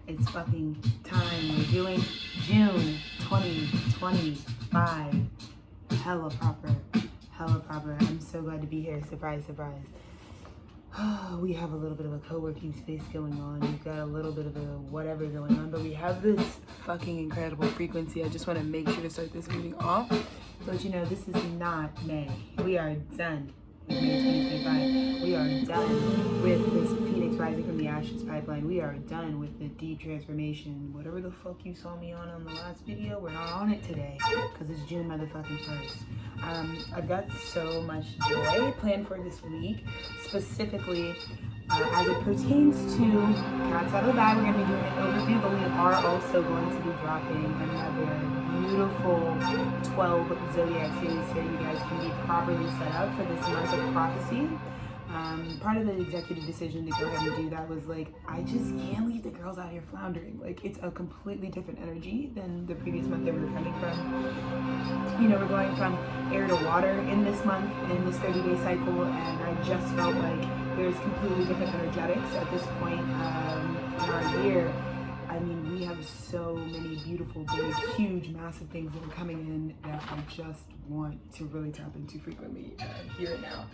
It's fucking time. We're doing June 2025. Hella proper. Hella proper. I'm so glad to be here. Surprise, surprise. We have a little bit of a co-working space going on. We've got a little bit of a whatever going on, but we have this fucking incredible frequency. I just want to make sure to start this meeting off to let you know this is not May. We are done with May 2025. We are done with this Phoenix rising from the ashes pipeline. We are done with the deep transformation. Whatever the fuck you saw me on the last video, we're not on it today because it's June motherfucking 1st. I've got so much joy planned for this week, specifically as it pertains to cats out of the bag. We're going to be doing an overview, but we are also going to be dropping another beautiful 12 zodiac series so you guys can be properly set up for this month of prophecy. Part of the executive decision to go ahead and do that was like, I just can't leave the girls out here floundering. Like, it's a completely different energy than the previous month that we were coming from. You know, we're going from air to water in this month, in this 30-day cycle, and I just felt like there's completely different energetics at this point in our year. I mean, we have so many beautiful, big, huge, massive things that are coming in that I just want to really tap into frequently here and now.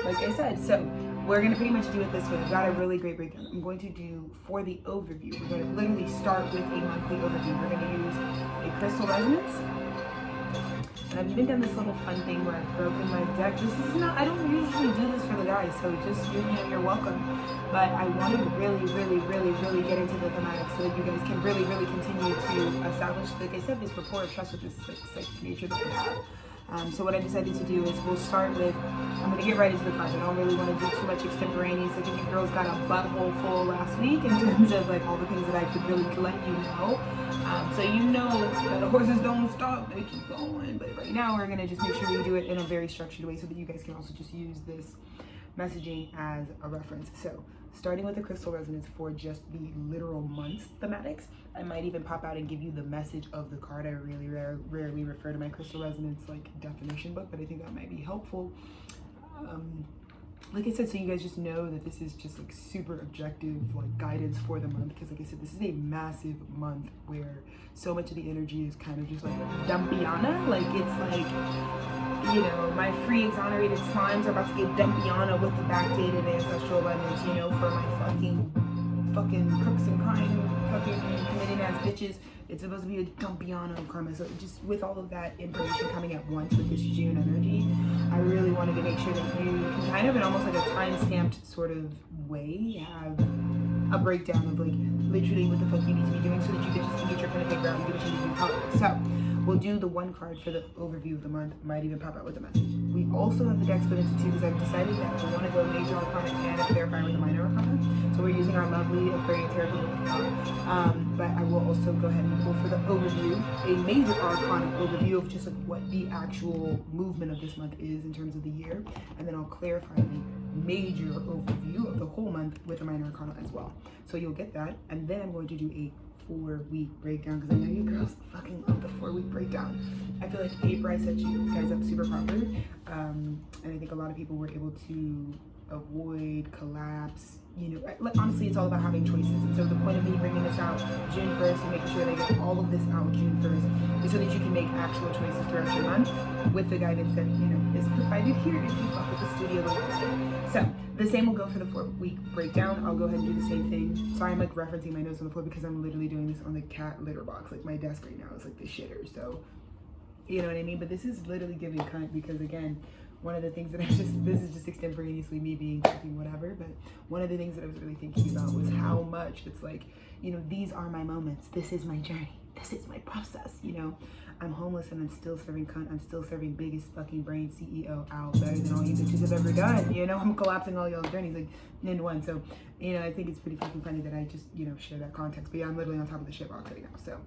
Like I said, so we're going to pretty much do it this way. I've got a really great breakdown. I'm going to do, for the overview, we're going to literally start with a monthly overview. We're going to use a crystal resonance. And I've even done this little fun thing where I've broken my deck. This is not, I don't usually do this for the guys, so just, you're welcome. But I want to really get into the thematics so that you guys can really continue to establish, like I said, this rapport of trust with this psychic nature that we have. So what I decided to do is we'll start with, I'm going to get right into the cards. I don't really want to do too much extemporaneous. I think you girls got a butthole full last week in terms of like all the things that I could really let you know. So you know that the horses don't stop, they keep going. But right now we're going to just make sure we do it in a very structured way so that you guys can also just use this messaging as a reference. So starting with the crystal resonance for just the literal months thematics, I might even pop out and give you the message of the card. I really rarely refer to my crystal resonance like definition book, but I think that might be helpful. Like I said, so you guys just know that this is just like super objective like guidance for the month, because like I said, this is a massive month where so much of the energy is kind of just like dumpiana. Like it's like, you know, my free exonerated slimes are about to get dumpiana with the backdated ancestral alignments, you know, for my fucking crooks and crime fucking committing ass bitches. It's supposed to be a dumpiana of karma. So just with all of that information coming at once with this June energy, I really wanted to make sure that you can kind of in almost like a time-stamped sort of way have a breakdown of like literally what the fuck you need to be doing so that you can just get your pen and paper out and do what you need to do. So we'll do the one card for the overview of the month. Might even pop out with a message. We also have the deck split into two because I've decided that we want to go major arcana and a clarifier with the minor arcana. So we're using our lovely Aquarian tarot with the phone. But I will also go ahead and pull for the overview a major arcana overview of just like what the actual movement of this month is in terms of the year, and then I'll clarify the major overview of the whole month with the minor arcana as well. So you'll get that, and then I'm going to do a 4-week breakdown because I know you girls fucking love the 4-week breakdown. I feel like April I set you guys up super properly, and I think a lot of people were able to avoid collapse. You know, honestly, it's all about having choices. And so the point of me bringing this out June 1st and making sure they get all of this out June 1st is so that you can make actual choices throughout your month with the guidance that, you know, is provided here if you fuck with the studio the way. So the same will go for the 4-week breakdown. I'll go ahead and do the same thing. Sorry, I'm like referencing my notes on the floor because I'm literally doing this on the cat litter box. Like my desk right now is like the shitter. So, you know what I mean? But this is literally giving cunt because again, one of the things that this is just extemporaneously me being fucking whatever, but one of the things that I was really thinking about was how much it's like, you know, these are my moments. This is my journey. This is my process, you know. I'm homeless and I'm still serving cunt. I'm still serving biggest fucking brain CEO out better than all you bitches have ever done. You know, I'm collapsing all y'all's journeys like in one. So, you know, I think it's pretty fucking funny that I just, you know, share that context. But yeah, I'm literally on top of the shit box right now. So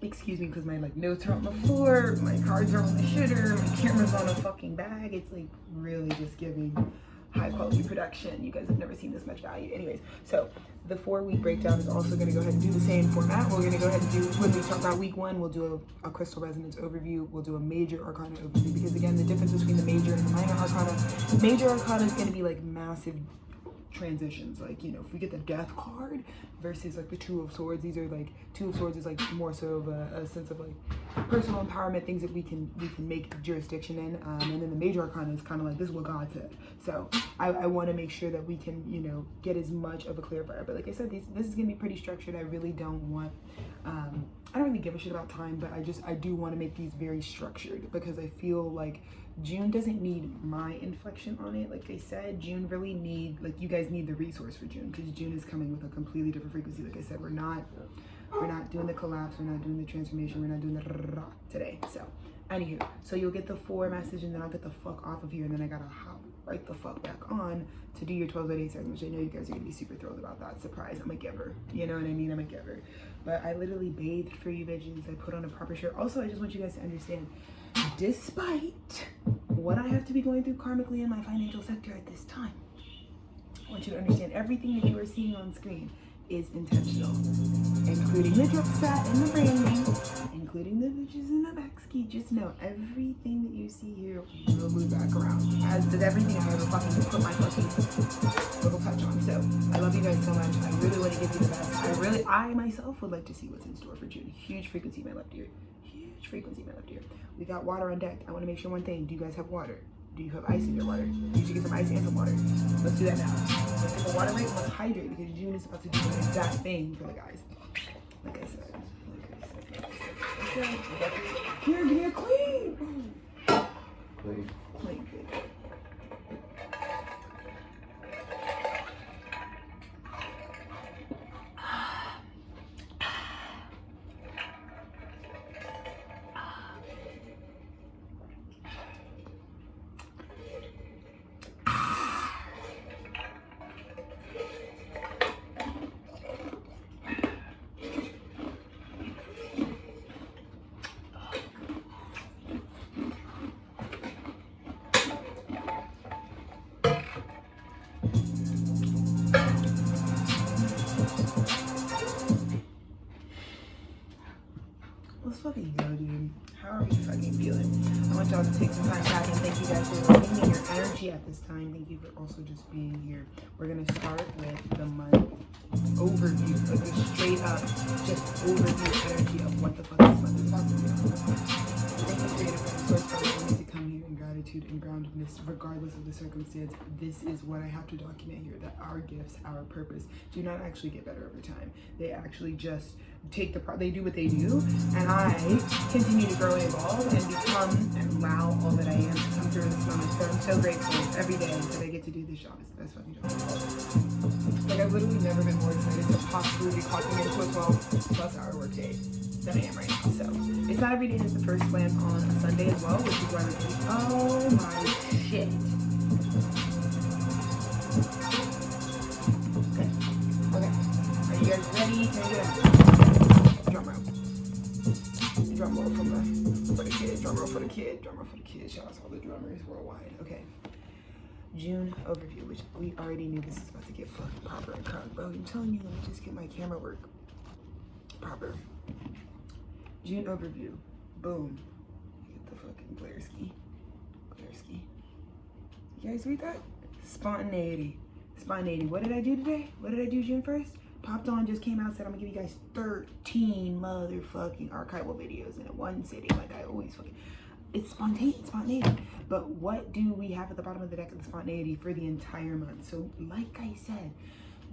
excuse me because my like notes are on the floor, my cards are on the shitter, my camera's on a fucking bag. It's like really just giving high quality production. You guys have never seen this much value. Anyways, so the 4-week breakdown is also going to go ahead and do the same format. We're going to go ahead and do, when we talk about week 1, we'll do a crystal resonance overview. We'll do a major arcana overview because again, the difference between the major and the minor arcana is going to be like massive transitions. Like, you know, if we get the Death card versus like the Two of Swords, these are like, Two of Swords is like more so of a sense of like personal empowerment, things that we can make jurisdiction in, and then the Major Arcana is kind of like, this is what God said. So I want to make sure that we can, you know, get as much of a clarifier. But like I said, this is gonna be pretty structured. I really don't want I don't really give a shit about time, but I do want to make these very structured, because I feel like June doesn't need my inflection on it. Like I said, June really you guys need the resource for June, because June is coming with a completely different frequency. Like I said, we're not doing the collapse, we're not doing the transformation, we're not doing the today. So anywho, so you'll get the 4 message, and then I'll get the fuck off of here, and then I gotta hop right the fuck back on to do your 12 zodiac signs, which I know you guys are gonna be super thrilled about that. Surprise, I'm a giver. You know what I mean? I'm a giver. But I literally bathed for you bitches. I put on a proper shirt. Also, I just want you guys to understand, despite what I have to be going through karmically in my financial sector at this time, I want you to understand everything that you are seeing on screen is intentional, including the drip set and the branding, including the bitches in the back ski. Just know everything that you see here will move back around, as does everything I ever fucking put my fucking little touch on. So I love you guys so much. I really want to give you the best. I myself would like to see what's in store for June. Huge frequency in my left ear. Huge frequency in my left ear. We got water on deck. I want to make sure one thing. Do you guys have water? Do you have ice in your water? You should get some ice and some water. Let's do that now. Let's get the water rate. Let's hydrate, because June is about to do the exact thing for the guys. Like I said. Here, give me a clean. Clean. Clean. Let's fucking go, dude. How are we fucking feeling? I want y'all to take some time back and thank you guys for giving me your energy at this time. Thank you for also just being here. We're gonna start with the month overview, like a straight up just overview energy of what the fuck this month is about to be. Thank you, creative source, for allowing me to come here in gratitude and groundedness, regardless of the circumstance. This is what I have to document here, that our gifts, our purpose, do not actually get better over time. They actually just take they do what they do, and I continue to grow and evolve and become and allow all that I am to come through in this moment. So I'm so grateful every day that I get to do this job. It's the best fucking job. Like, I've literally never been more excited to possibly be clocking into a 12+ hour work day than I am right now. So it's not every day that the first lands on a Sunday as well, which is why I'm like, oh my shit. Okay. Are you guys ready? Can I get a drum roll? Drum roll for the kid. Drum roll for the kid. Drum roll for the kid. Shout out to all the drummers worldwide. Okay. June overview, which we already knew this is about to get fucking proper and crunk, bro. I'm telling you, let me just get my camera work proper. June overview. Boom. Get the fucking glare ski. You guys read that? Spontaneity. What did I do today? What did I do June 1st? Popped on, just came out, said I'm gonna give you guys 13 motherfucking archival videos in one sitting, like I always fucking. It's spontaneity. But what do we have at the bottom of the deck of the spontaneity for the entire month? So like I said,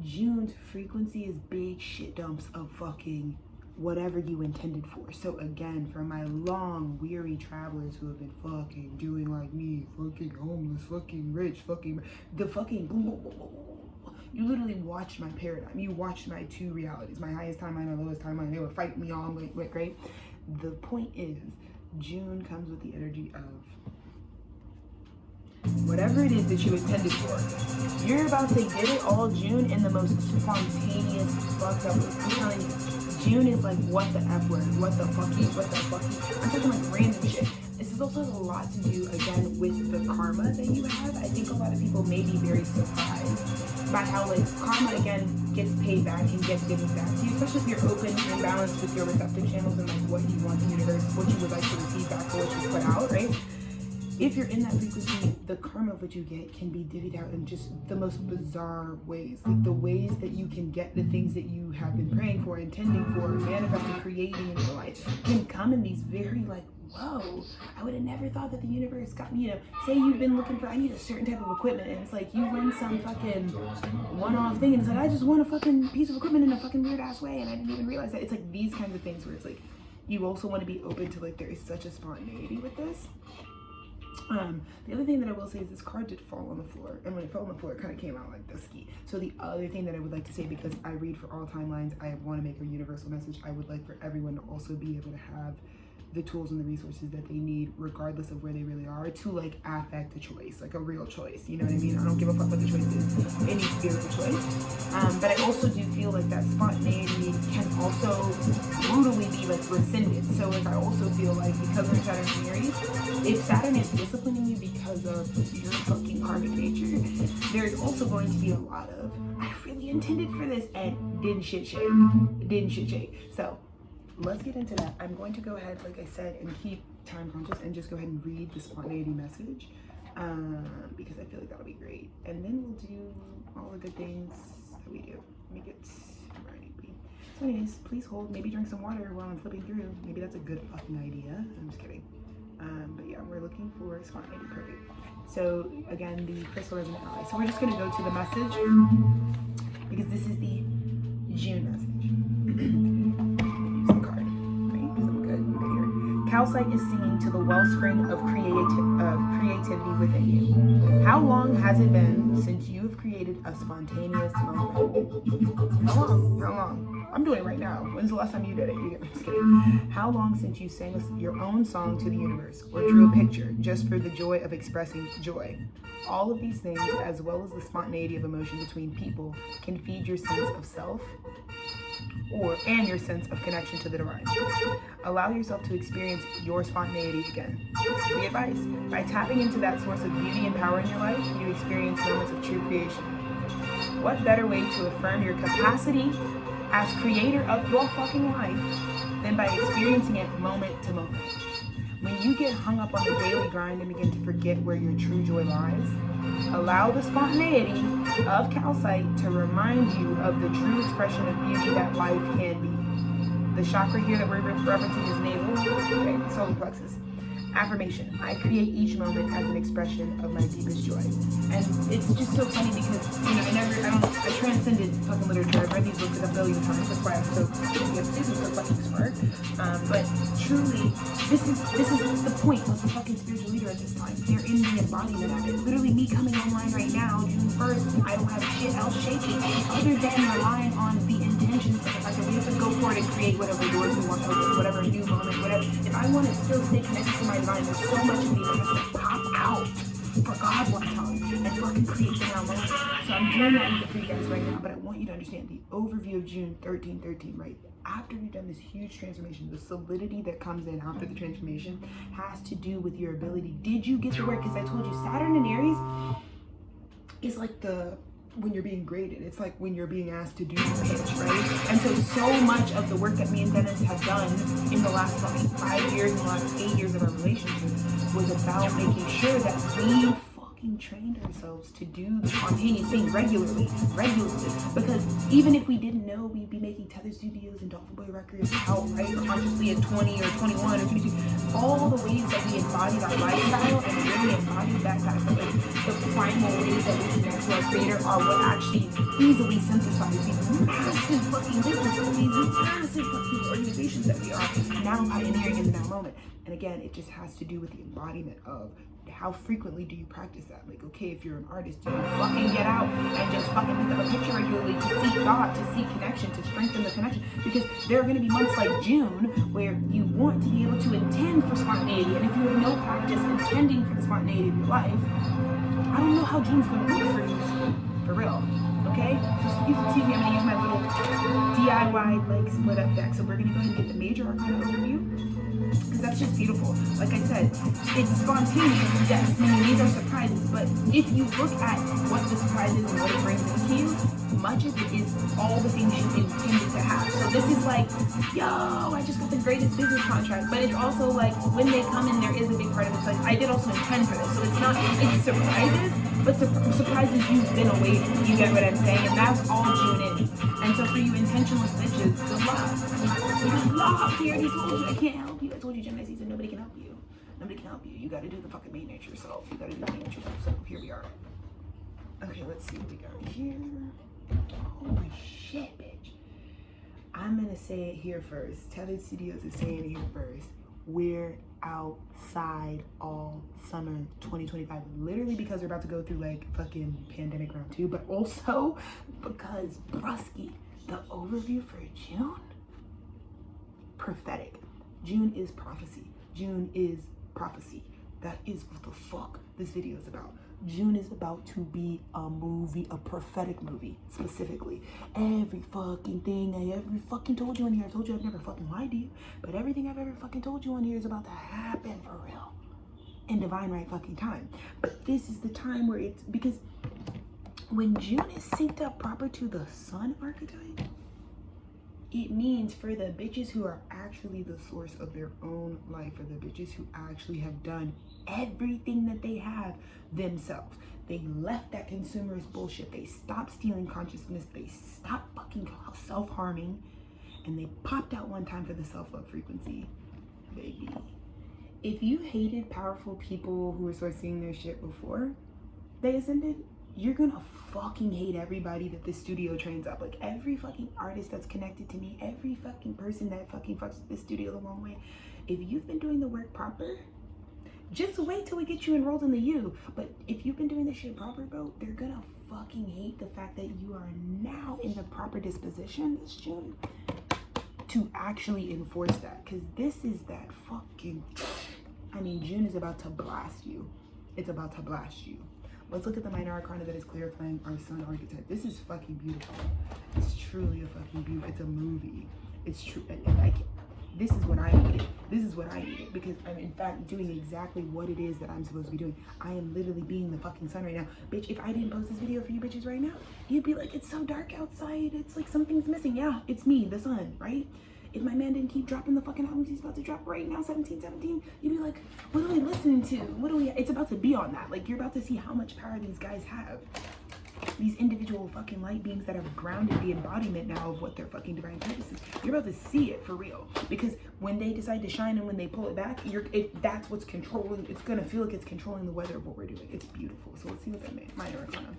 June's frequency is big shit dumps of fucking whatever you intended for. So again, for my long, weary travelers who have been fucking doing like me, fucking homeless, fucking rich, fucking, the fucking boom, boom, boom, boom, boom. You literally watched my paradigm. You watched my two realities, my highest timeline, my lowest timeline. They would fight me on, like, great. The point is, June comes with the energy of whatever it is that you intended for. You're about to get it all June in the most spontaneous, fucked up way. I'm telling you, June is like, what the F word, what the fucky. I'm talking like random shit. This is also a lot to do, again, with the karma that you have. I think a lot of people may be very surprised by how, like, karma, again, gets paid back and gets given back to you, especially if you're open and balanced with your receptive channels and, like, what you want the universe, what you would like to receive back for what you put out, right? if you're in that frequency, the karma of what you get can be divvied out in just the most bizarre ways. Like the ways that you can get the things that you have been praying for, intending for, manifesting, creating in your life can come in these very like, whoa, I would have never thought that the universe got me, say you've been looking for, I need a certain type of equipment, and it's like you win some fucking one-off thing, and it's like, I just won a fucking piece of equipment in a fucking weird-ass way, and I didn't even realize that. It's like these kinds of things where it's like, you also want to be open to like, there is such a spontaneity with this. The other thing that I will say is this card did fall on the floor, and when it fell on the floor, it kind of came out like dusky. So the other thing that I would like to say, because I read for all timelines, I want to make a universal message. I would like for everyone to also be able to have the tools and the resources that they need, regardless of where they really are, to like affect a choice, like a real choice. You know what I mean? I don't give a fuck what the choice is. It needs to be a real choice. But I also do feel like that spontaneity can also brutally be like rescinded. So like I also feel like because we're Saturn and Aries, if Saturn is disciplining you because of your fucking karmic nature, there's also going to be a lot of, I really intended for this and didn't shit shake. So let's get into that. I'm going to go ahead, like I said, and keep time conscious and just go ahead and read the spontaneity message because I feel like that'll be great. And then we'll do all the good things that we do. Let me get ready. So anyways, please hold, maybe drink some water while I'm flipping through. Maybe that's a good fucking idea. I'm just kidding. But yeah, we're looking for spontaneity. Perfect. So again, the crystal resonant ally. So we're just going to go to the message because this is the June message. Calcite is singing to the wellspring of creativity within you. How long has it been since you have created a spontaneous moment? How long? I'm doing it right now. When's the last time you did it? I'm just kidding. How long since you sang your own song to the universe or drew a picture just for the joy of expressing joy? All of these things, as well as the spontaneity of emotion between people, can feed your sense of self and your sense of connection to the divine. Allow yourself to experience your spontaneity again. The advice: by tapping into that source of beauty and power in your life, you experience moments of true creation. What better way to affirm your capacity as creator of your fucking life than by experiencing it moment to moment? When you get hung up on the daily grind and begin to forget where your true joy lies, allow the spontaneity of calcite to remind you of the true expression of beauty that life can be. The chakra here that we're referencing is navel, okay, solar plexus. Affirmation: I create each moment as an expression of my deepest joy. And it's just so funny because, I transcended fucking literature. I've read these books a billion times. That's why I'm so fucking smart. But truly, this is the point of the fucking spiritual leader at this time. They're in the embodiment of it. Literally, me coming online right now, June 1st, I don't have shit else shaking other than relying on the intentions of the fact that we have to go for it and create whatever doors we want to open, whatever new moment, whatever. If I want to still stay connected to my divine, there's so much of me that has to pop out for God one time and fucking create the now moment. So I'm doing that for you guys right now, but I want you to understand the overview of June 1313, right? After we've done this huge transformation, the solidity that comes in after the transformation has to do with your ability. Did you get the work? Because I told you, Saturn and Aries is like when you're being graded, it's like when you're being asked to do the pitch, right? And so much of the work that me and Dennis have done in the last 5 years, in the last 8 years of our relationship was about making sure that we fucking trained ourselves to do the spontaneous thing regularly. Because even if we didn't know, we'd be making Tethered Studios and Dolphin Boy Records outright or consciously at 20 or 21 or 22. All the ways that we embodied our lifestyle and really embodied that kind of like the primal ways that we connect to our creator are what actually easily synthesize these massive fucking businesses, these massive fucking organizations that we are now pioneering in the now moment. And again, it just has to do with the embodiment of how frequently do you practice that? Like, okay, if you're an artist, do you fucking get out and just fucking pick up a picture regularly to seek God, to seek connection, to strengthen the connection? Because there are going to be months like June where you want to be able to intend for spontaneity. And if you have no practice intending for the spontaneity of your life, I don't know how June's going to work for you, for real. Okay? So you can see me, I'm going to use my little DIY like split up deck. So we're going to go ahead and get the major arcana overview, because that's just beautiful. Like I said, it's spontaneous, yes, meaning these are surprises, but if you look at what the surprise is and what it brings into you, much of it is all the things you intended to have. So this is like like, yo, I just got the greatest business contract. But it's also like, when they come in, there is a big part of it. Like, I did also intend for this. So it's not, it's surprises, but surprises you've been awaiting. You get what I'm saying? And that's all June is. And so for you intentionalist bitches, good luck. Good luck. He already told you, I can't help you. I told you Gemini season, nobody can help you. Nobody can help you. You got to do the fucking maintenance yourself. You got to do the maintenance yourself. So here we are. Okay, let's see what we got here. Holy shit, bitch. I'm going to say it here first. Tethered Studios is saying it here first. We're outside all summer 2025. Literally because we're about to go through like fucking pandemic round 2, but also because, brusky, the overview for June, prophetic. June is prophecy. June is prophecy. That is what the fuck this video is about. June is about to be a movie, a prophetic movie, specifically. Every fucking thing I ever fucking told you on here, I told you I've never fucking lied to you, but everything I've ever fucking told you on here is about to happen for real. In divine right fucking time. But this is the time where it's, because when June is synced up proper to the sun archetype, it means for the bitches who are actually the source of their own life, for the bitches who actually have done everything that they have themselves. They left that consumerist bullshit. They stopped stealing consciousness. They stopped fucking self-harming. And they popped out one time for the self-love frequency. Baby. If you hated powerful people who were sourcing their shit before they ascended, you're gonna fucking hate everybody that this studio trains up. Like every fucking artist that's connected to me, every fucking person that fucking fucks with this studio the long way. If you've been doing the work proper, just wait till we get you enrolled in the U. But if you've been doing this shit proper, bro, they're gonna fucking hate the fact that you are now in the proper disposition this June to actually enforce that. Cause this is that fucking, I mean, June is about to blast you. It's about to blast you. Let's look at the minor arcana that is clarifying our sun archetype. This is fucking beautiful. It's truly a fucking beauty. It's a movie. It's true. And like, this is what I needed. This is what I needed, because I'm in fact doing exactly what it is that I'm supposed to be doing. I am literally being the fucking sun right now. Bitch, if I didn't post this video for you bitches right now, you'd be like, it's so dark outside. It's like something's missing. Yeah, it's me, the sun, right? If my man didn't keep dropping the fucking albums he's about to drop right now, 1717, you'd be like, what are we listening to? What are we, it's about to be on that. Like, you're about to see how much power these guys have. These individual fucking light beings that have grounded the embodiment now of what their fucking divine purpose is. You're about to see it for real. Because when they decide to shine and when they pull it back, that's what's controlling, it's gonna feel like it's controlling the weather of what we're doing. It's beautiful. So let's see what that means. Minor arcana.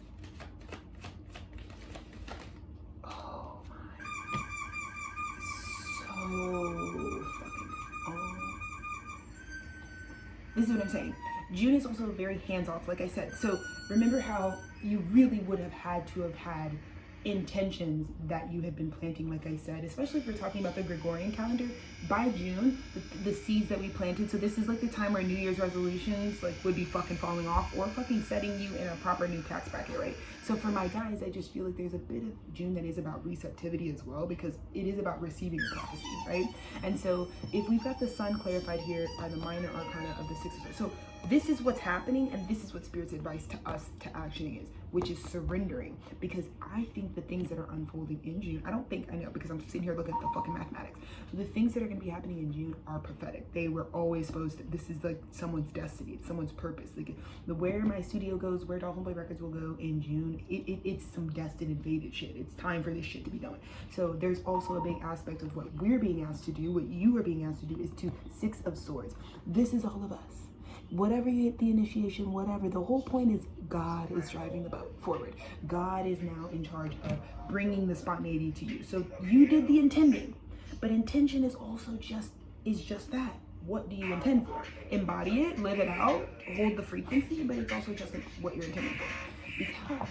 This is what I'm saying. June is also very hands-off, like I said. So remember how you really would have had to have had intentions that you had been planting, like I said, especially if we're talking about the Gregorian calendar. By June, the seeds that we planted, so this is like the time where New Year's resolutions like would be fucking falling off or fucking setting you in a proper new tax bracket, right? So for my guys, I just feel like there's a bit of June that is about receptivity as well, because it is about receiving a prophecy, right? And so if we've got the sun clarified here by the minor arcana of the Six of Swords, so this is what's happening, and this is what Spirit's advice to us to actioning is, which is surrendering. Because I think the things that are unfolding in June, I know because I'm sitting here looking at the fucking mathematics. The things that are going to be happening in June are prophetic. They were always supposed to, this is like someone's destiny, it's someone's purpose. Like where my studio goes, where Dolphin Boy Records will go in June, it's some destined and fated shit. It's time for this shit to be done. So there's also a big aspect of what we're being asked to do, what you are being asked to do is to Six of Swords. This is all of us. Whatever you hit the initiation, whatever, the whole point is God is driving the boat forward. God is now in charge of bringing the spontaneity to you. So you did the intending, but intention is also just that. What do you intend for? Embody it, live it out, hold the frequency, but it's also just like what you're intending for. Because,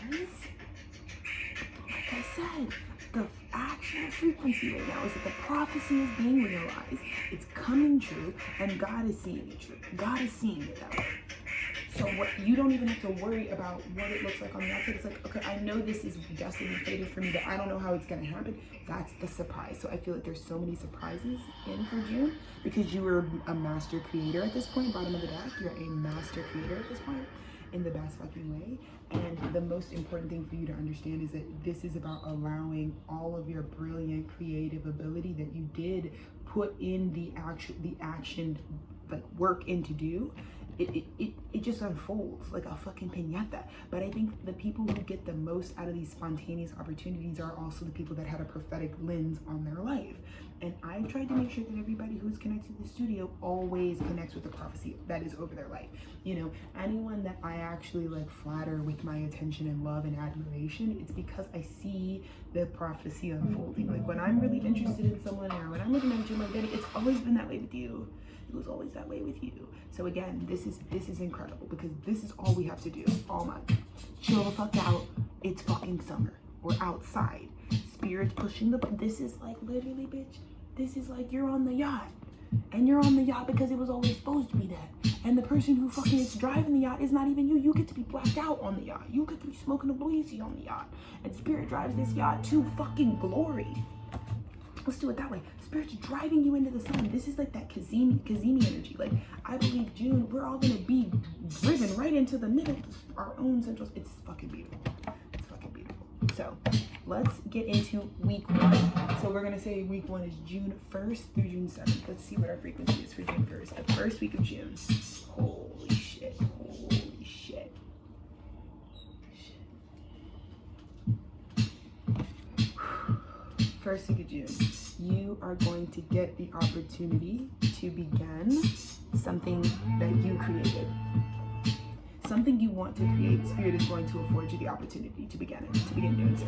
like I said, the actual frequency right now is that the prophecy is being realized, it's coming true, and God is seeing it true. God is seeing it that way. So what, you don't even have to worry about what it looks like on the outside. It's like, okay, I know this is destined and fated for me, but I don't know how it's gonna happen. That's the surprise. So I feel like there's so many surprises in for June, because you were a master creator at this point, bottom of the deck, you're a master creator at this point. in the best fucking way. And the most important thing for you to understand is that this is about allowing all of your brilliant creative ability that you did put in the action like work in to do. It just unfolds like a fucking piñata. But I think the people who get the most out of these spontaneous opportunities are also the people that had a prophetic lens on their life. And I've tried to make sure that everybody who's connected to the studio always connects with the prophecy that is over their life. You know, anyone that I actually like flatter with my attention and love and admiration, it's because I see the prophecy unfolding. Like when I'm really interested in someone, or when I'm looking at you like that, it's always been that way with you. It was always that way with you. So again, this is incredible, because this is all we have to do all month. Chill the fuck out. It's fucking summer. We're outside. Spirit's pushing this is like literally, bitch, this is like you're on the yacht. And you're on the yacht because it was always supposed to be that. And the person who fucking is driving the yacht is not even you. You get to be blacked out on the yacht. You get to be smoking a breezy on the yacht. And Spirit drives this yacht to fucking glory. Let's do it that way. Spirit's driving you into the sun. This is like that Kazemi energy. Like, I believe June, we're all gonna be driven right into the middle of our own central. It's fucking beautiful. It's fucking beautiful. So let's get into week 1. So we're gonna say week 1 is June 1st through June 7th. Let's see what our frequency is for June 1st. The first week of June. Holy shit. Holy shit. First week of June, you are going to get the opportunity to begin something that you created. Something you want to create, Spirit is going to afford you the opportunity to begin doing so.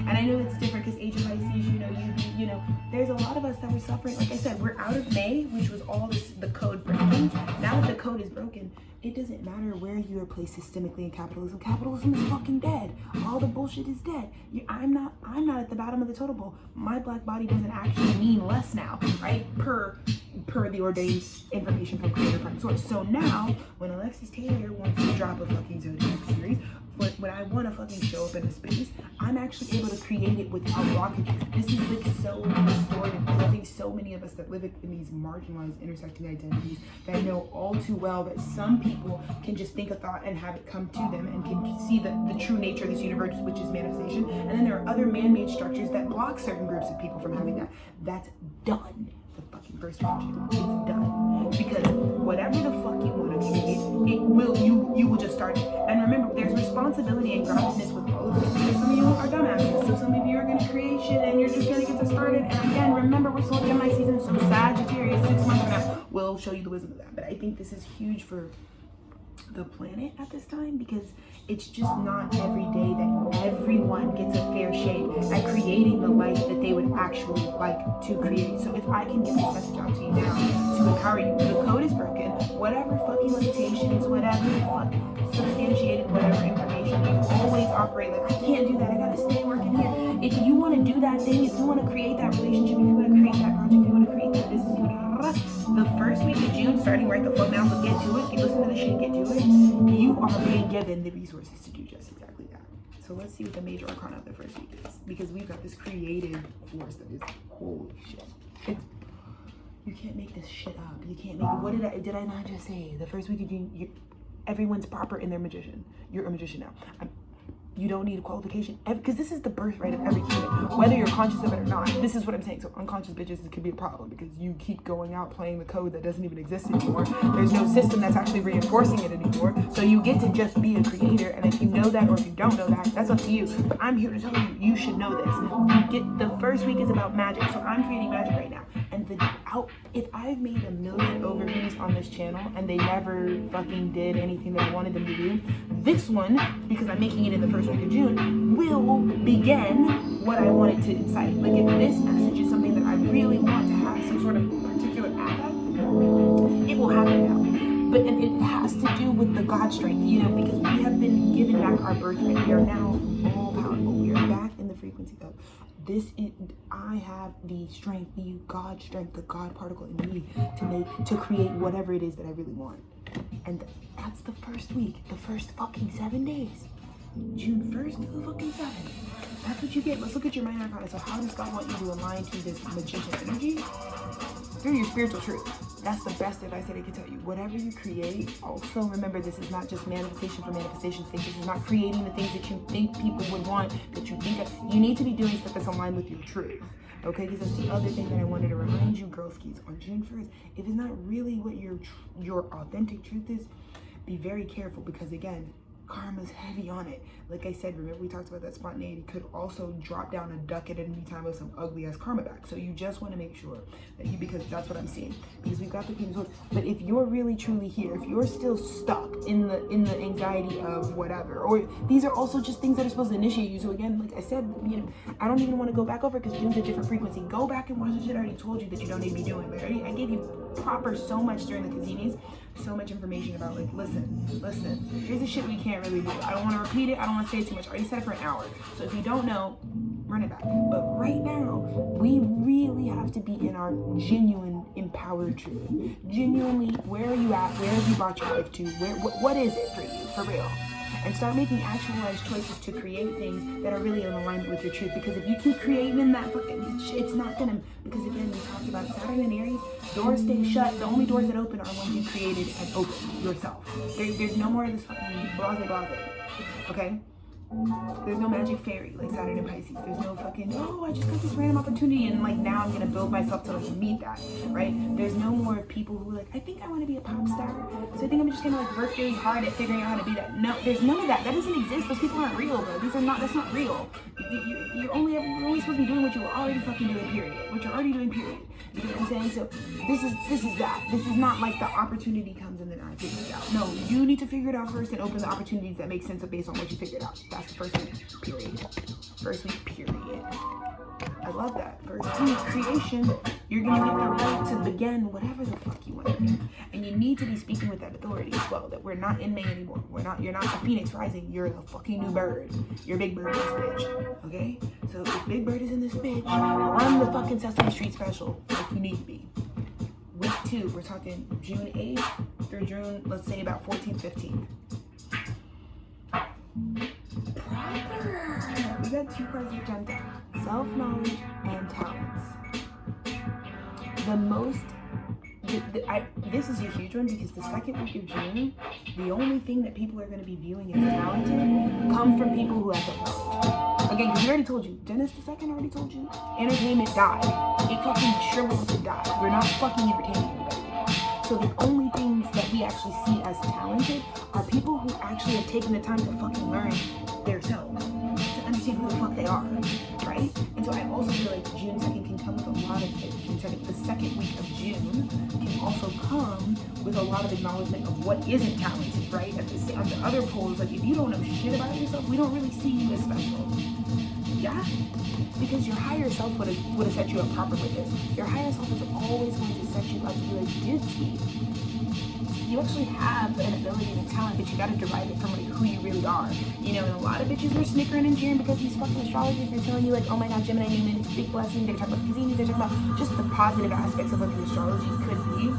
And I know it's different because Age of Pisces, you know, there's a lot of us that were suffering. Like I said, we're out of May, which was all the code breaking. Now that the code is broken, it doesn't matter where you are placed systemically in capitalism. Capitalism is fucking dead. All the bullshit is dead. I'm not at the bottom of the totem pole. My black body doesn't actually mean less now, right? Per the ordained information from Creator Prime Source. So now, when Alexis Taylor wants to drop a fucking Zodiac series, when I want to fucking show up in a space, I'm actually able to create it without blockages. This is like so distorted, because I think so many of us that live in these marginalized intersecting identities that know all too well that some people can just think a thought and have it come to them and can see the true nature of this universe, which is manifestation. And then there are other man-made structures that block certain groups of people from having that. That's done. The fucking first one, it's done. Because whatever the fuck you want to create, you will just start it. And remember, there's responsibility and groundedness with all of this, because some of you are dumbasses. So some of you are gonna create shit and you're just gonna get to started. And again, remember, we're still in Gemini season, so Sagittarius 6 months from now will show you the wisdom of that. But I think this is huge for the planet at this time, because it's just not every day that everyone gets a fair shake at creating the life that they would actually like to create. So if I can get this message out to you now to empower you, the code is broken. Whatever fucking limitations, whatever fuck substantiated, whatever information, you always operate like, I can't do that, I gotta stay working here. If you want to do that thing, if you want to create that relationship, if you want to create that project, if you want to create that business, the first week of June, starting right the fuck now, so get to it, listen to the shit, get to it, you are being given the resources to do just exactly that. So let's see what the major arcana of the first week is, because we've got this creative force that is, holy shit. You can't make this shit up. You can't make it. Did I not just say the first week of June, everyone's proper in their magician. You're a magician now. You don't need a qualification, because this is the birthright of every human, whether you're conscious of it or not. This is what I'm saying. So unconscious bitches could be a problem, because you keep going out playing the code that doesn't even exist anymore. There's no system that's actually reinforcing it anymore. So you get to just be a creator, and if you know that or if you don't know that, that's up to you. But I'm here to tell you, you should know this. The first week is about magic, so I'm creating magic right now. And if I've made 1 million overviews on this channel and they never fucking did anything that I wanted them to do, this one, because I'm making it in the first week of June, will begin what I want it to incite. Like, if this message is something that I really want to have some sort of particular affect, it will happen now. But it has to do with the God strength, because we have been given back our birthright. We are now all powerful. We are back in the frequency of I have the strength, the God strength, the God particle in me to create whatever it is that I really want. And that's the first week, the first fucking 7 days. June 1st to the fucking 7th. That's what you get. Let's look at your minor arcana. So how does God want you to align to this magician energy? Through your spiritual truth. That's the best advice that I can tell you. Whatever you create, also remember this is not just manifestation for manifestation's sake. This is not creating the things that you think people would want, that you think of. You need to be doing stuff that's aligned with your truth. Okay, because that's the other thing that I wanted to remind you, girlskis, on June 1st. If it's not really what your authentic truth is, be very careful, because again, karma's heavy on it. Like I said, remember we talked about that spontaneity could also drop down a duck at any time with some ugly ass karma back. So you just want to make sure that you, because that's what I'm seeing, because we've got the Queen of Swords. But if you're really truly here, if you're still stuck in the anxiety of whatever, or these are also just things that are supposed to initiate you. So again, like I said, you know, I don't even want to go back over because June's a different frequency. Go back and watch the shit I already told you that you don't need to be doing. But I gave you proper so much during the Kazinis, so much information about, like, listen, here's the shit we can't really do. I don't want to repeat it. I don't want to say it too much. I already said it for an hour. So if you don't know, run it back. But right now, we really have to be in our genuine empowered truth. Genuinely, where are you at? Where have you brought your life to? What is it for you, for real? And start making actualized choices to create things that are really in alignment with your truth. Because if you keep creating in that fucking, it's not gonna, because again, we talked about Saturn and Aries, doors stay shut. The only doors that open are ones you created and opened yourself. There's no more of this fucking blase, okay? There's no magic fairy like Saturn and Pisces. There's no fucking, oh, I just got this random opportunity and like now I'm gonna build myself to like meet that, right? There's no more people who are like, I think I want to be a pop star, so I think I'm just gonna like work really hard at figuring out how to be that. No, there's none of that. That doesn't exist. Those people aren't real, bro. That's not real. You're only supposed to be doing what you were already fucking doing, period. What you're already doing, period. You know what I'm saying? So this is that. This is not like the opportunity comes and then I figure it out. No, you need to figure it out first and open the opportunities that make sense based on what you figured out. That's the first week, period. First week, period. I love that. First week, creation, you're gonna get the right to begin whatever the fuck you want to do. And you need to be speaking with that authority as well, that we're not in May anymore. You're not the Phoenix rising, you're the fucking new bird. You're Big Bird in this bitch, okay? So if Big Bird is in this bitch, run the fucking Sesame Street special like you need to be. Week 2, we're talking June 8th through June, let's say about 14th, 15th. Proper. We got 2 cards here jumped out. Self-knowledge and talents. The most, this is a huge one because the second week of June, the only thing that people are going to be viewing as talented come from people who have self-knowledge. Again, because we already told you, Dennis II already told you, entertainment died. It fucking shriveled to die. We're not fucking entertaining anybody anymore. So the only things that we actually see as talented are people who actually have taken the time to fucking learn themselves, to understand who the fuck they are, right? And so I also feel like June 2nd can come with a lot of, June 2nd, the second week of June can also come with a lot of acknowledgement of what isn't talented, right? At the other poles, like if you don't know shit about yourself, we don't really see you as special. Yeah? Because your higher self would have set you up proper with this. Your higher self is always going to set you up to be like, Ditsky, you actually have an ability and a talent, but you gotta derive it from like who you really are. You know, and a lot of bitches were snickering and jeering because these fucking astrologers are telling you like, oh my god, Gemini Newman, it's a big blessing. They're talking about Kazini, they're talking about just the positive aspects of what the astrology could be.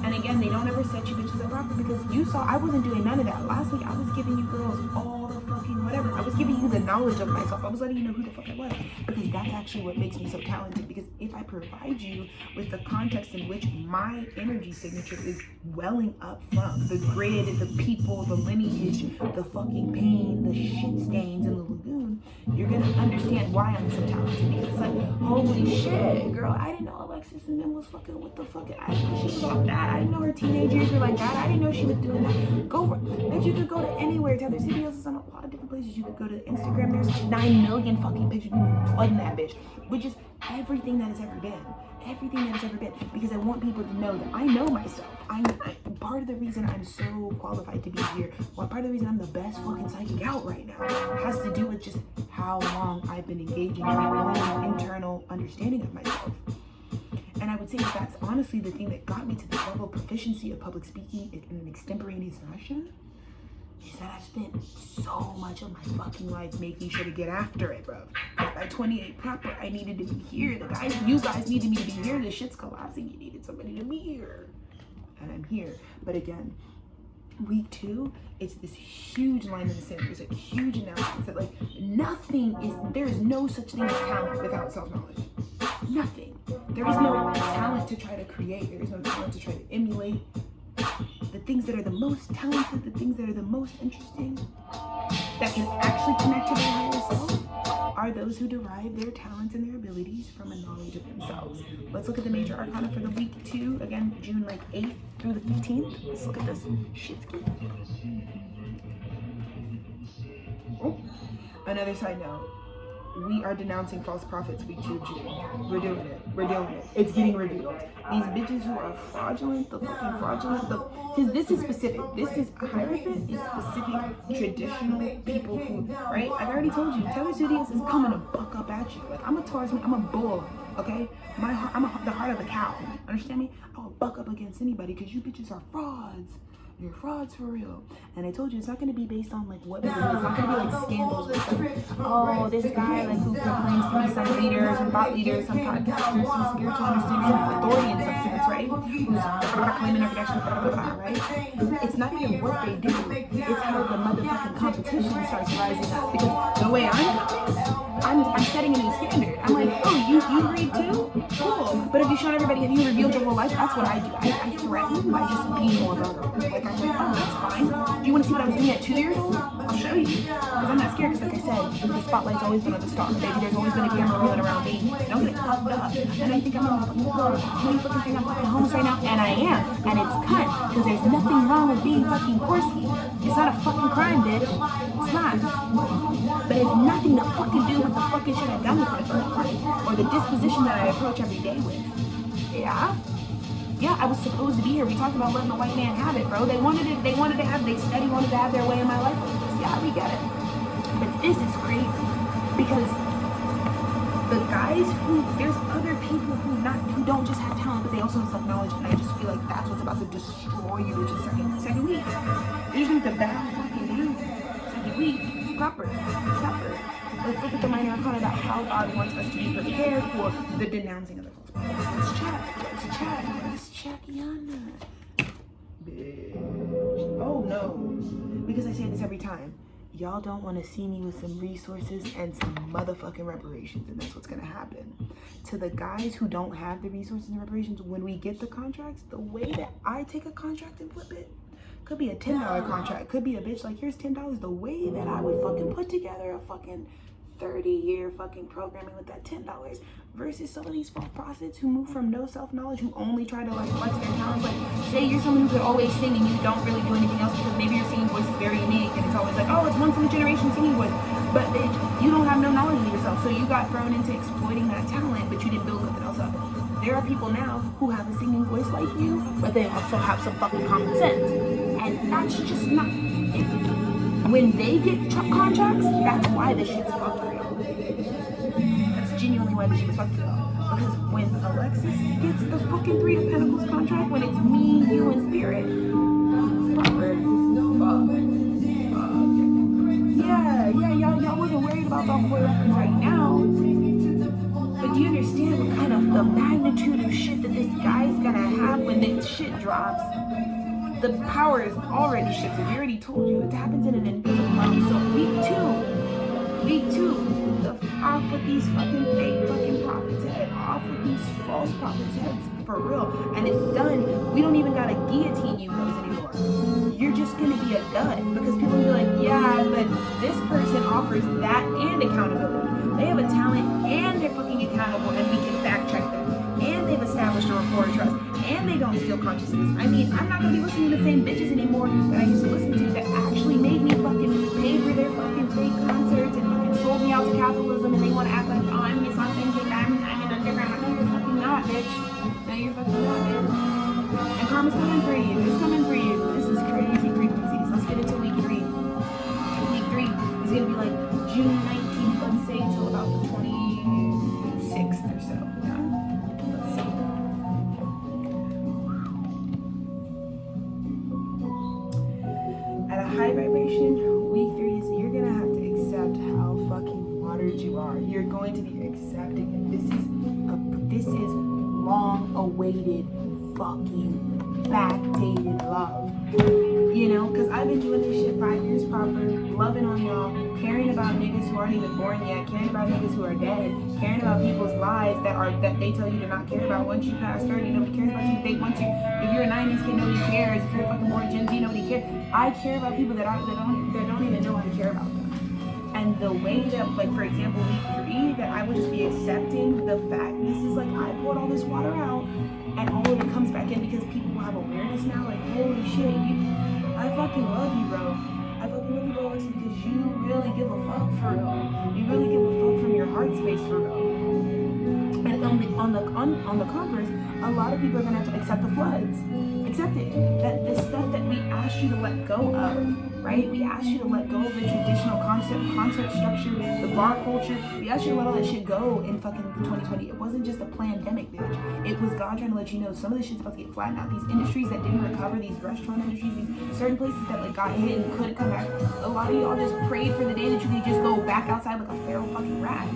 And again, they don't ever set you bitches up proper because you saw I wasn't doing none of that. Last week I was giving you girls all the fucking whatever. I was giving you the knowledge of myself. I was letting you know who the fuck I was. Because that's actually what makes me so talented. Because if I provide you with the context in which my energy signature is welling up from, the grid, the people, the lineage, the fucking pain, the shit stains in the lagoon, you're gonna understand why I'm so talented. Because it's like, holy shit, girl, I didn't know Alexis and them was fucking with the fucking, I didn't know she was like that. I didn't know her teenage years were like that. I didn't know she was doing that. Go for it. That you could go to anywhere. Tethered videos is on a lot of different places. You could go to Instagram. There's like 9 million fucking pictures of people flooding that bitch. Which is everything that has ever been. Everything that has ever been. Because I want people to know that I know myself. I'm part of the reason I'm so qualified to be here. Well, part of the reason I'm the best fucking psychic out right now has to do with just how long I've been engaging in my own internal understanding of myself. And I would say that's honestly the thing that got me to the level of proficiency of public speaking in an extemporaneous fashion, is that I've spent so much of my fucking life making sure to get after it, bro. By 28 proper, I needed to be here. You guys needed me to be here. This shit's collapsing. You needed somebody to be here. And I'm here. But again, week 2, it's this huge line in the sand. There's a huge announcement that like there is no such thing as talent without self-knowledge. Nothing. There is no talent to try to create. There is no talent to try to emulate. The things that are the most talented, the things that are the most interesting, that can actually connect to their higher self, are those who derive their talents and their abilities from a knowledge of themselves. Let's look at the major arcana for the week 2, again, June 8th through the 15th. Let's look at this shitski. Oh, another side note. We are denouncing false prophets week 2 of June. We're doing it. We're doing it. It's getting revealed. These bitches who are fraudulent, because this is specific. This is Hierophant is specific traditional people who, right? I've already told you, Tethered Studios is coming to buck up at you. Like, I'm a Taurus, I'm a bull, okay? I'm the heart of a cow. Understand me? I will buck up against anybody because you bitches are frauds. You're frauds for real. And I told you, it's not going to be based on like what people do. It's not going to be like scandals. It's like, oh, this guy like who proclaims to be some leader, some thought leader, some podcaster, some spiritual understanding, some authority in some sense, right? Who's claiming their connection, right? It's not even what they do. It's how the motherfucking competition starts rising up. Because the way I'm setting a new standard. I'm like, oh, you agreed too? Cool. But have you shown everybody, have you revealed your whole life? That's what I do. I threaten by just being more vulnerable. Like, I'm like, oh, that's fine. Do you want to see what I was doing at 2 years old? I'll show you. Because I'm not scared, because like I said, the spotlight's always been on the star. Baby, there's always been a camera rolling around me. Don't get fucked up. And I think I'm in the fucking world. You fucking think I'm fucking homeless right now? And I am. And it's cunt. Because there's nothing wrong with being fucking horsey. It's not a fucking crime, bitch. It's not. But it's nothing to fucking do with the fucking shit I've done with my fucking life. Or the disposition that I approach every day with. Yeah. Yeah, I was supposed to be here. We talked about letting the white man have it, bro. They steady wanted to have their way in my life like this. Yeah, we get it. But this is crazy. Because the guys there's other people who don't just have talent, but they also have self-knowledge, and I just feel like that's what's about to destroy you, which is second week. You just need to bow fucking down. Second week. Proper. Let's look at the minor arcana about how God wants us to be prepared for the denouncing of the false prophets. Let's check Yana. Bitch. Oh no. Because I say this every time. Y'all don't want to see me with some resources and some motherfucking reparations, and that's what's gonna happen. To the guys who don't have the resources and reparations, when we get the contracts, the way that I take a contract and flip it, could be a $10 contract, could be a bitch like, here's $10. The way that I would fucking put together a fucking 30-year fucking programming with that $10 versus some of these false prophets who move from no self-knowledge, who only try to like flex their talents. Like, say you're someone who could always sing and you don't really do anything else because maybe your singing voice is very unique and it's always like, oh, it's once in a generation singing voice, but you don't have no knowledge of yourself, so you got thrown into exploiting that talent, but you didn't build nothing else up. There are people now who have a singing voice like you, but they also have some fucking common sense, and that's just not it. When they get contracts, that's why this shit's fucked for you. That's genuinely why this shit is fucked for you. Because when Alexis gets the fucking 3 of Pentacles contract, when it's me, you, and Spirit, proper, y'all wasn't worried about the whole records right now. But do you understand what kind of the magnitude of shit that this guy's gonna have when this shit drops? The power is already shifted. We already told you it happens in an invisible realm. So week two, off with these fucking fake fucking prophets' head, off with these false prophets' heads for real. And it's done. We don't even gotta guillotine you hoes anymore. You're just gonna be a dud because people will be like, yeah, but this person offers that and accountability. They have a talent and they're fucking accountable and we can fact check them. And they've established a rapport of trust. And they don't steal consciousness. I mean, I'm not gonna be listening to the same bitches anymore that I used to listen to that actually made me fucking pay for their fucking fake concerts and fucking sold me out to capitalism, and they wanna act like, oh, I'm Miss Authentic, I'm an underground. No, you're fucking not, bitch. No, you're fucking not, bitch. And karma's coming for you. It's coming for you. This is crazy frequencies. Let's get into week 3. Week 3 is gonna be like June 19th, let's say, till about the 26th or so. Let's see. At a high vibration, week 3 is you're gonna have to accept how fucking watered you are. You're going to be accepting it. This is long awaited fucking backdated love. You know, because I've been doing this shit 5 years proper, loving on y'all, caring about niggas who aren't even born yet, caring about niggas who are dead, caring about people's lives that they tell you to not care about. Once you pass 30, nobody cares about you. They want you. If you're a 90s kid, nobody cares. If you're fucking born Gen Z, nobody cares. I care about people that don't even know I care about them. And the way that, like, for example, week 3, that I would just be accepting the fact, this is like, I poured all this water out, and all of it comes back in because people have awareness now, like, holy shit, I fucking love you, bro. I fucking love you, bro, it's because you really give a fuck for real. You really give a fuck from your heart space for real. And on the converse, a lot of people are gonna have to accept the floods. Accept it. That the stuff that we asked you to let go of, right? We asked you to let go of the traditional concert structure, the bar culture. We asked you to let all that shit go in fucking 2020. It wasn't just a pandemic, bitch. It was God trying to let you know some of this shit's about to get flattened out. These industries that didn't recover, these restaurant industries, these certain places that like got hit and couldn't come back. A lot of y'all just prayed for the day that you could just go back outside like a feral fucking rat.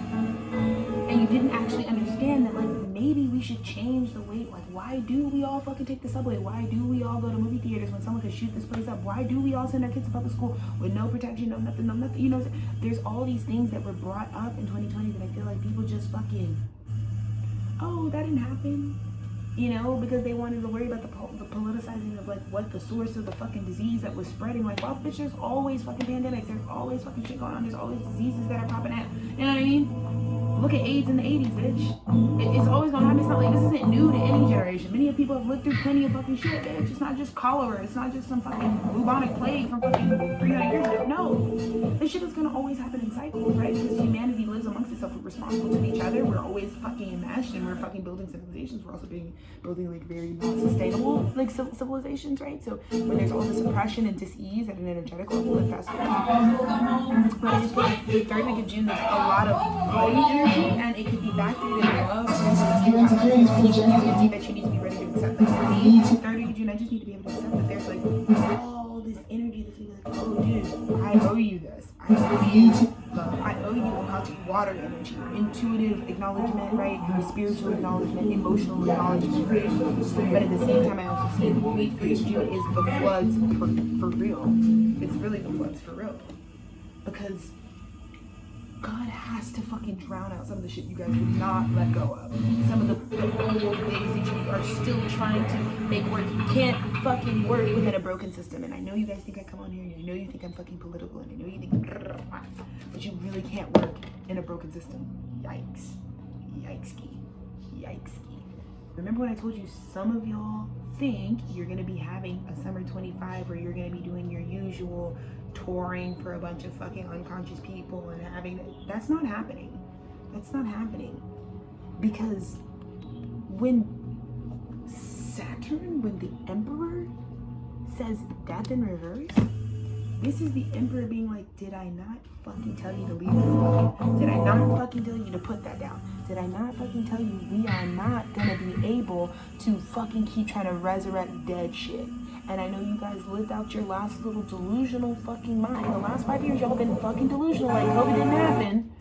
And you didn't actually understand that, like, maybe we should change the way, like, why do we all fucking take the subway? Why do we all go to movie theaters when someone could shoot this place up? Why do we all send our kids to public school with no protection, no nothing, you know? There's all these things that were brought up in 2020 that I feel like people just fucking, oh, that didn't happen, you know, because they wanted to worry about the politicizing of, like, what the source of the fucking disease that was spreading. Like, well, bitch, there's always fucking pandemics, there's always fucking shit going on, there's always diseases that are popping out, you know what I mean? Look at AIDS in the 80s, bitch. It's always gonna happen. It's not like this isn't new to any generation. Many of people have lived through plenty of fucking shit, bitch. It's not just cholera. It's not just some fucking bubonic plague from fucking 300 years ago. No. This shit is gonna always happen in cycles, right? Because humanity lives amongst itself. We're responsible to each other. We're always fucking enmeshed and we're fucking building civilizations. We're also building like very non-sustainable like civilizations, right? So when there's all this oppression and dis-ease at an energetic level, it festers. But I just feel like the 3rd week of June, there's a lot of flooding energy, and it could be backdated in love. That you need to be ready to accept. Like for me, 3rd week of June, I just need to be able to accept that there's like all this energy that's gonna be like, oh dude, I owe you this. I owe you love. I owe you about water energy, intuitive acknowledgement, right? Spiritual acknowledgement, emotional acknowledgement, right? But at the same time, I also say week 3 of June is the floods for real. It's really the floods for real. Because God has to fucking drown out some of the shit you guys would not let go of. Some of the old ways that you are still trying to make work. You can't fucking work within a broken system. And I know you guys think I come on here and I know you think I'm fucking political and I know you think, but you really can't work in a broken system. Yikes. Yikeski. Yikeski. Remember when I told you some of y'all think you're going to be having a summer 25 where you're going to be doing your usual touring for a bunch of fucking unconscious people and having that's not happening. That's not happening. Because when the emperor says death in reverse, this is the emperor being like, did I not fucking tell you to leave it alone? Did I not fucking tell you to put that down? Did I not fucking tell you we are not gonna be able to fucking keep trying to resurrect dead shit? And I know you guys lived out your last little delusional fucking mind. The last 5 years, y'all been fucking delusional. Like COVID didn't happen.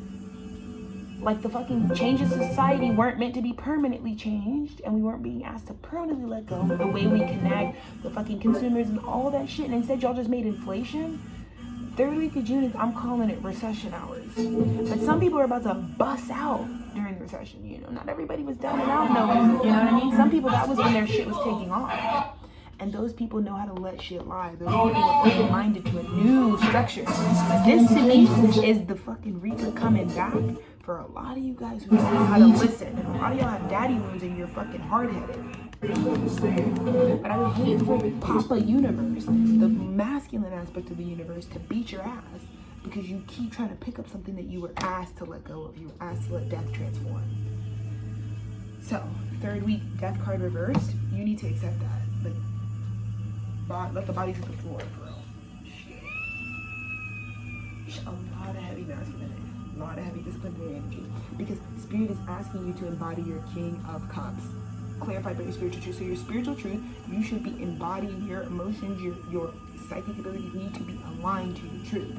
Like the fucking changes in society weren't meant to be permanently changed. And we weren't being asked to permanently let go of the way we connect, the fucking consumers and all that shit. And instead, y'all just made inflation. 3rd week of June, I'm calling it recession hours. But some people are about to bust out during the recession. You know, not everybody was down and out nowhere. You know what I mean? Some people, that was when their shit was taking off. And those people know how to let shit lie. Those people are open-minded to a new structure. This to me is the fucking Reaper coming back for a lot of you guys who don't know how to listen. And a lot of y'all have daddy wounds and you're fucking hard-headed. But I would hate for Papa Universe, the masculine aspect of the universe, to beat your ass because you keep trying to pick up something that you were asked to let go of. You were asked to let death transform. So, 3rd week, death card reversed. You need to accept that. Let the bodies hit the floor for real. A lot of heavy masculinity, a lot of heavy disciplinary energy. Because Spirit is asking you to embody your King of Cups. Clarified by your spiritual truth. So your spiritual truth, you should be embodying your emotions, your psychic abilities need to be aligned to your truth.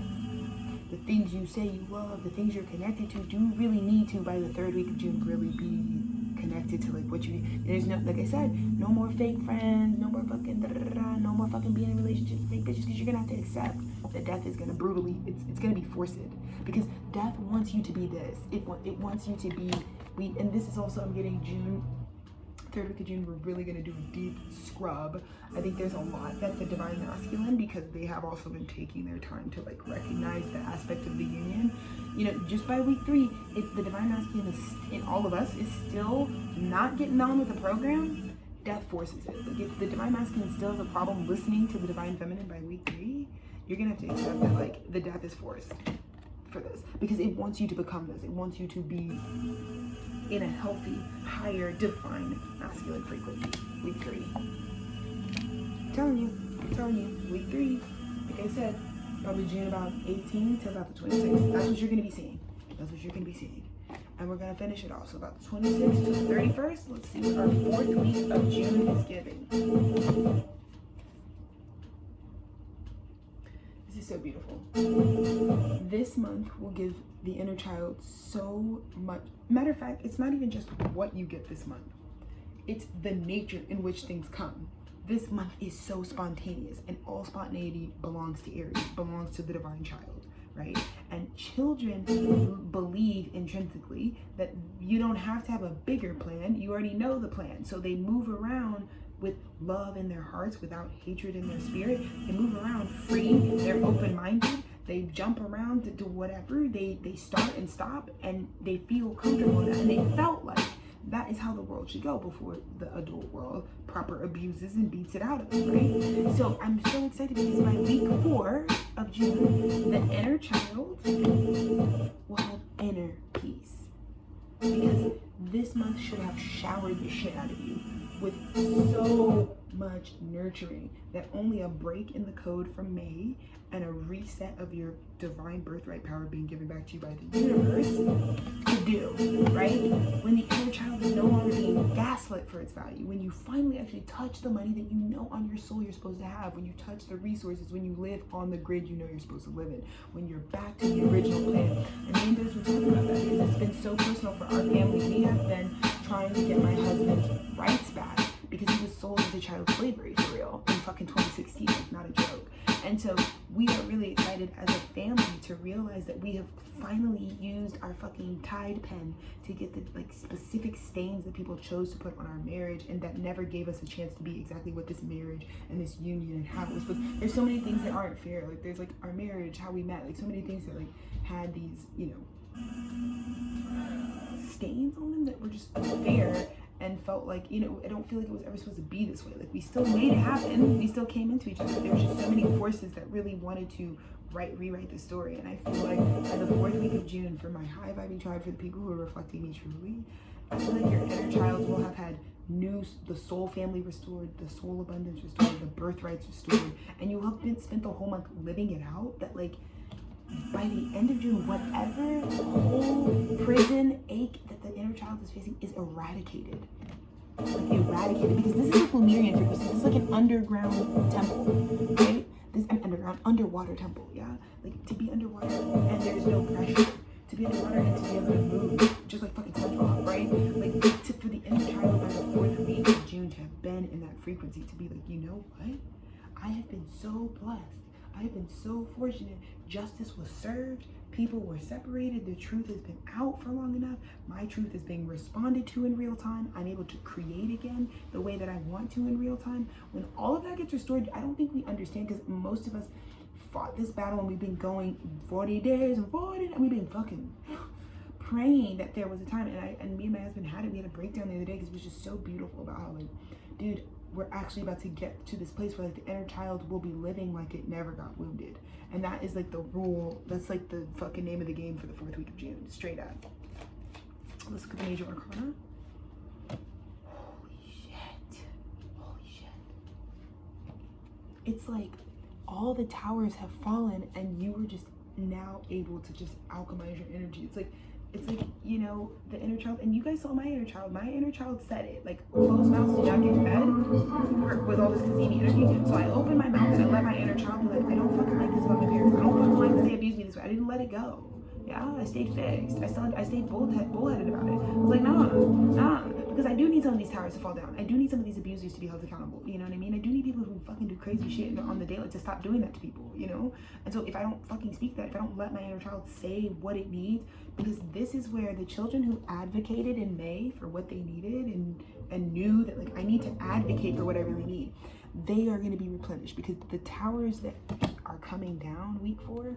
The things you say you love, the things you're connected to, do really need to, by the 3rd week of June, really be connected to like what you need. There's no, like I said, no more fake friends, no more fucking no more fucking being in relationships with fake bitches, because you're gonna have to accept that death is gonna brutally, it's gonna be forced, because death wants you to be this. It wants you to be, and this is also, I'm getting June, third week of June, we're really going to do a deep scrub. I think there's a lot that's the divine masculine, because they have also been taking their time to like recognize the aspect of the union. You know, just by week 3, if the divine masculine is in all of us is still not getting on with the program, death forces it. Like if the divine masculine still has a problem listening to the divine feminine by week 3, you're gonna have to accept that like the death is forced for this, because it wants you to become this. It wants you to be in a healthy, higher, defined masculine frequency. Week 3. I'm telling you, week 3, like I said, probably June about 18 to about the 26th. That's what you're gonna be seeing. That's what you're gonna be seeing. And we're gonna finish it off. So about the 26th to the 31st, let's see what our 4th week of June is giving. This is so beautiful. This month will give the inner child so much. Matter of fact, it's not even just what you get this month. It's the nature in which things come. This month is so spontaneous, and all spontaneity belongs to Aries, belongs to the divine child, right? And children believe intrinsically that you don't have to have a bigger plan. You already know the plan. So they move around with love in their hearts, without hatred in their spirit. They move around free. They're open-minded. They jump around to do whatever. They start and stop, and they feel comfortable in that. And they felt like that is how the world should go before the adult world proper abuses and beats it out of them, right? So I'm so excited, because by week 4 of June, the inner child will have inner peace. Because this month should have showered the shit out of you with so much nurturing that only a break in the code from May and a reset of your divine birthright power being given back to you by the universe could do, right? When the inner child is no longer being gaslit for its value, when you finally actually touch the money that you know on your soul you're supposed to have, when you touch the resources, when you live on the grid you know you're supposed to live in, when you're back to the original plan. And me and Des were talking about that, because it's been so personal for our family. We have been trying to get my husband's rights back, because he was sold into child slavery for real in fucking 2016, like not a joke. And so we are really excited as a family to realize that we have finally used our fucking Tide pen to get the like specific stains that people chose to put on our marriage, and that never gave us a chance to be exactly what this marriage and this union and how it was supposed. There's so many things that aren't fair. Like there's like our marriage, how we met, like so many things that like had these, you know, stains on them that were just unfair. And felt like, you know, I don't feel like it was ever supposed to be this way. Like we still made it happen. We still came into each other. There was just so many forces that really wanted to rewrite the story. And I feel like by the 4th week of June, for my high vibing tribe, for the people who are reflecting me truly, I feel like your inner child will have had the soul family restored, the soul abundance restored, the birthrights restored, and you have spent the whole month living it out. That like by the end of June, whatever whole prison ache that the inner child is facing is eradicated. Like eradicated, because this is like Lemurian frequency. This is like an underground temple, right? This an underwater temple, yeah? Like to be underwater and there's no pressure. To be underwater and to be able to move, just like fucking SpongeBob, right? Like for the inner child by the 4th week of June to have been in that frequency, to be like, you know what? I have been so blessed. I have been so fortunate. Justice was served. People were separated. The truth has been out for long enough. My truth is being responded to in real time. I'm able to create again the way that I want to in real time. When all of that gets restored, I don't think we understand, because most of us fought this battle and we've been going 40 days and 40, and we've been fucking praying that there was a time. And me and my husband we had a breakdown the other day, because it was just so beautiful about how, like, dude, we're actually about to get to this place where like the inner child will be living like it never got wounded. And that is like the rule. That's like the fucking name of the game for the 4th week of June, straight up. Let's look at the major arcana. Holy shit. Holy shit. It's like all the towers have fallen and you were just now able to just alchemize your energy. It's like, you know, the inner child, and you guys saw my inner child. My inner child said it, like, closed mouths do not get fed with all this Kazemi energy. So I opened my mouth and I let my inner child be like, I don't fucking like this about my parents. I don't fucking like that they abuse me this this way. I didn't let it go. Yeah, I stayed fixed. I stayed bullheaded about it. I was like, nah, because I do need some of these towers to fall down. I do need some of these abusers to be held accountable. You know what I mean? I do need people who fucking do crazy shit on the daily to stop doing that to people, you know? And so if I don't fucking speak that, if I don't let my inner child say what it needs, because this is where the children who advocated in May for what they needed and knew that, like, I need to advocate for what I really need, they are going to be replenished, because the towers that are coming down week 4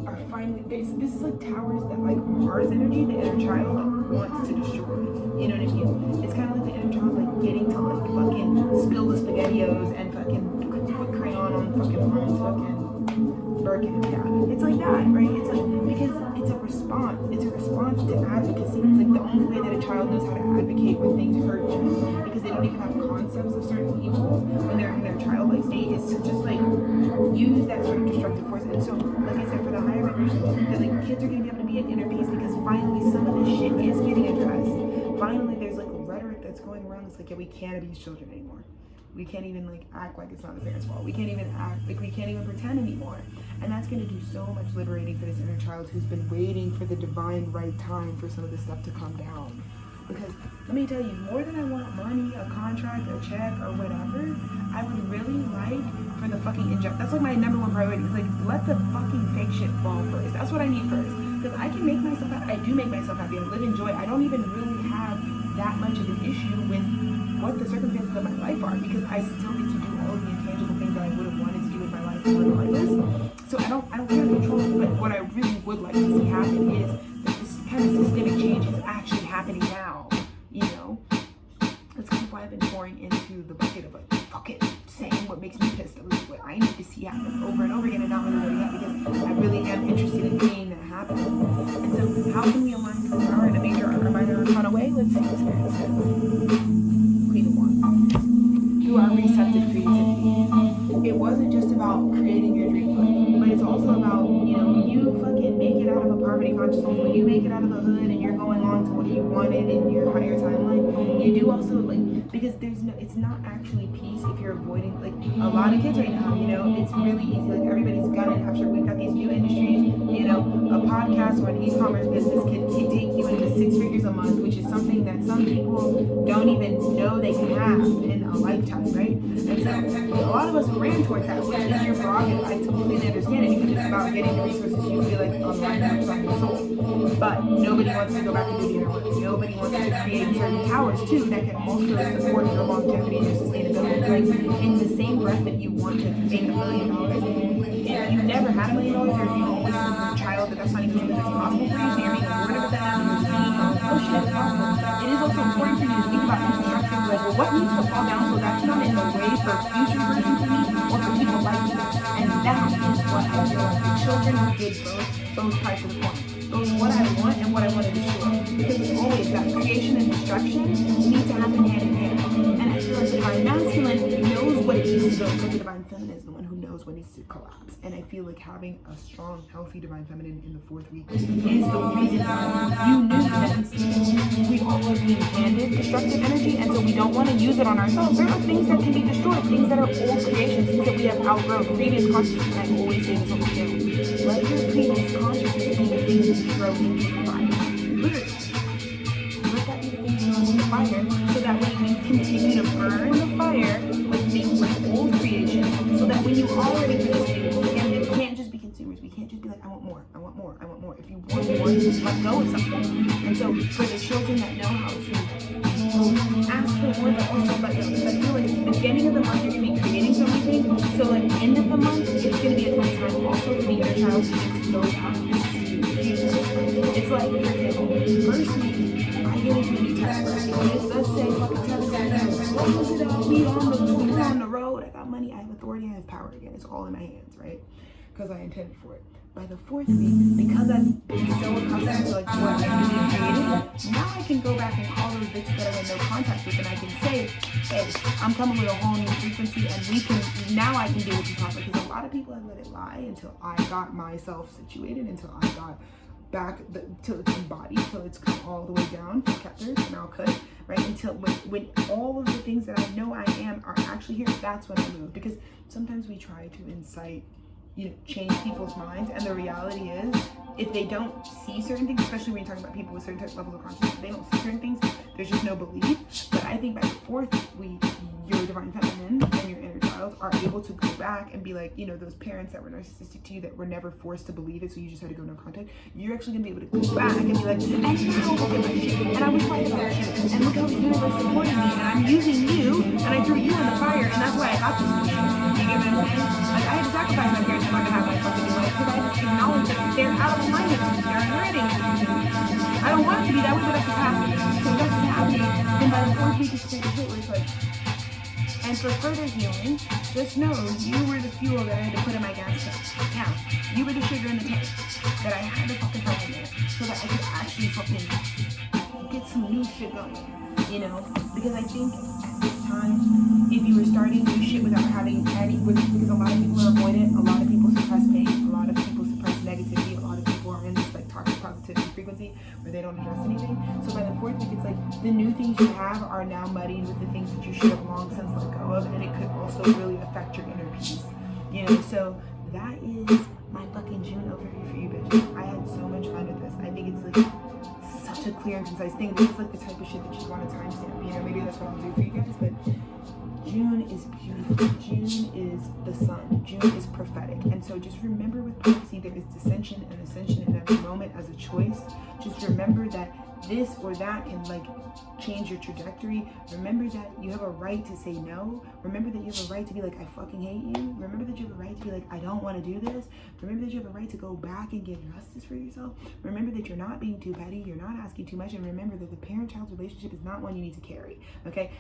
are finally, this is like towers that, like, Mars energy, the inner child wants to destroy. You know what I mean? It's kind of like the inner child, like, getting to, like, fucking spill the SpaghettiOs and fucking put crayon on fucking mom's fucking Birkin. Yeah, it's like that, right? It's like, because it's a response. It's a response to advocacy. It's like the only way that a child knows how to advocate when things hurt them, because they don't even have concepts of certain evils when they're in their childlike state, is to just, like, use that sort of destructive force. And so, like I said, for the higher vibrations, that, like, kids are going to be able to be at inner peace, because finally some of this shit is getting addressed. Finally, there's, like, rhetoric that's going around that's like, yeah, we can't abuse children anymore. We can't even, like, act like it's not the parents' fault. We can't even act like, we can't even pretend anymore. And that's going to do so much liberating for this inner child who's been waiting for the divine right time for some of this stuff to come down. Because let me tell you, more than I want money, a contract, a check, or whatever, I would really like for the fucking inject. That's like my #1 priority. It's like, let the fucking fake shit fall first. That's what I need first. Because I can make myself happy. I do make myself happy. I live in joy. I don't even really have that much of an issue with what the circumstances of my life are, because I still get to do all of the intangible things that I would have wanted to do with my life regardless. So I don't care control it, but what I really would like to see happen is that this kind of systemic change is actually happening now, you know? That's kind of why I've been pouring into the bucket of, like, fuck it, saying what makes me pissed, what I need to see happen over and over again, and not really letting it, because I really am interested in seeing that happen. And so how can we align to the power in a major or minor arcana way? Let's see what Spirit says. Queen of Wands. Through our receptive creativity. It wasn't just about creating your dream life, but it's also about, you know, when you fucking make it out of a poverty consciousness, when you make it out of the hood and you're going on to what you wanted in your higher timeline, you do also, like, because it's not actually peace if you're avoiding, like, a lot of kids right now, you know, it's really easy, like, everybody's gunning after we've got these new industries, you know, a podcast or an e-commerce business can take you into 6 figures a month, which is something that some people don't even know they can have in a lifetime, right? And so a lot of us ran towards that, which is your prerogative. I completely understand it, because it's about getting the resources you feel like online and on your soul. But nobody wants to go back and do the inner work. Nobody wants to create certain towers too that can also support your longevity and your sustainability. Like, in the same breath that you want to make $1 million, if you never had $1 million, or if you always think as a child that that's not even something that's possible for you, so you're being awarded with that, and you're seeing how shit is possible. It is also important for you to think about infrastructure, like, well, what needs to fall down so that's not in the way for future versions of me or for people like me. And that is what I feel like the children who did both parts of the coin. Both what I want and what I want to destroy. Because it's always that creation and destruction need to happen hand in hand. And I feel like the divine masculine knows what it needs to build, but the divine feminine is the one who knows what needs to collapse. And I feel like having a strong, healthy divine feminine in the 4th week is the reason why you knew that we all are being handed destructive energy, and so we don't want to use it on ourselves. There are things that can be destroyed, things that are old creations, things that we have outgrown, previous consciousness. And I always say this on the channel. Let your previous consciousness be the thing that you throw into the fire. Literally. Let that be the thing you throw into the fire, so that way we continue to burn the fire with things like old creation, so that when you are ready for this new, again, it can't just be consumers. We can't just be like, I want more, I want more, I want more. If you want more, let go of something. And so for the children that know how to ask for more, but also let go. Because I feel like at the beginning of the month, you're going to be creating something. So like end of the month, it's going to be a good time also for the inner child to go out. It's like, for example, first week, I get into a new task, right? Let's say fucking Tethered. What was it about? We're on the road. I got money. I have authority. I have power again. It's all in my hands, right? Because I intended for it. By the 4th week, because I've been so accustomed to like what I'm doing creating, now I can go back and call those bitches that I'm in no contact with, and I can say, hey, I'm coming with a whole new frequency, and now I can do it properly. Because a lot of people have let it lie until I got myself situated, until I got back till it's embodied, till it's come all the way down from Tethered, now cut, right? Until when all of the things that I know I am are actually here, that's when I move. Because sometimes we try to incite change people's minds. And the reality is, if they don't see certain things, especially when you're talking about people with certain levels of consciousness, if they don't see certain things, there's just no belief. But I think by the 4th week, your divine feminine and your inner child are able to go back and be like, those parents that were narcissistic to you, that were never forced to believe it, so you just had to go no contact. You're actually gonna be able to go back and be like, and now look at my shit, and I was right about you, and look how the universe supported me, and I'm using you, and I threw you in the fire, and that's why I got this bullshit. You get what I'm saying? Like, I had to sacrifice my parents in order to have my fucking new life, because I had to acknowledge that they're out of alignment to me, they're hurting. I don't want it to be that way, but that's what's happening. So that's what's happening. And by the 4th week, it's just like, where it's like, and for further healing, just know you were the fuel that I had to put in my gas tank. Now, you were the sugar in the tank that I had to fucking put in there so that I could actually fucking get some new shit going, Because I think at this time, if you were starting new shit without having any, because a lot of people are avoidant, a lot of people suppress pain, a lot of people suppress negativity, a lot of people are in this like toxic positivity frequency where they don't address anything. So by the 4th week, it's like the new things you have are now muddied with the things that you should have long since let go of, and it could also really affect your inner peace. So that is my fucking June overview for you bitches. I had so much fun with this. I think it's like such a clear and concise thing. This is like the type of shit that you want to timestamp. Maybe that's what I'll do for you guys, but June is beautiful. June is the sun. June is prophetic. And so just remember with prophecy, there is dissension and ascension in every moment as a choice. Just remember that this or that can like change your trajectory. Remember that you have a right to say no. Remember that you have a right to be like, I fucking hate you. Remember that you have a right to be like, I don't want to do this. Remember that you have a right to go back and get justice for yourself. Remember that you're not being too petty. You're not asking too much. And remember that the parent-child relationship is not one you need to carry. Okay?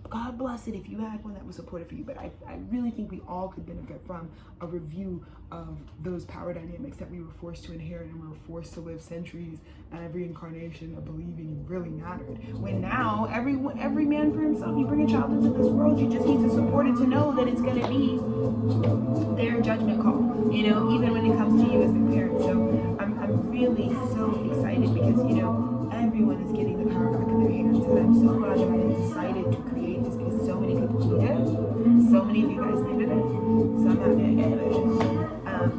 God bless it if you had one that was supportive for you. But I really think we all could benefit from a review of those power dynamics that we were forced to inherit and we were forced to live centuries and every incarnation of believing really mattered. When now every man for himself, you bring a child into this world, you just need to support it to know that it's going to be their judgment call, even when it comes to you as their parent. So I'm really so excited because, everyone is getting the power back in their hands, and I'm so glad that I decided to create this because so many people need it. So many of you guys needed it. So I'm happy I get it.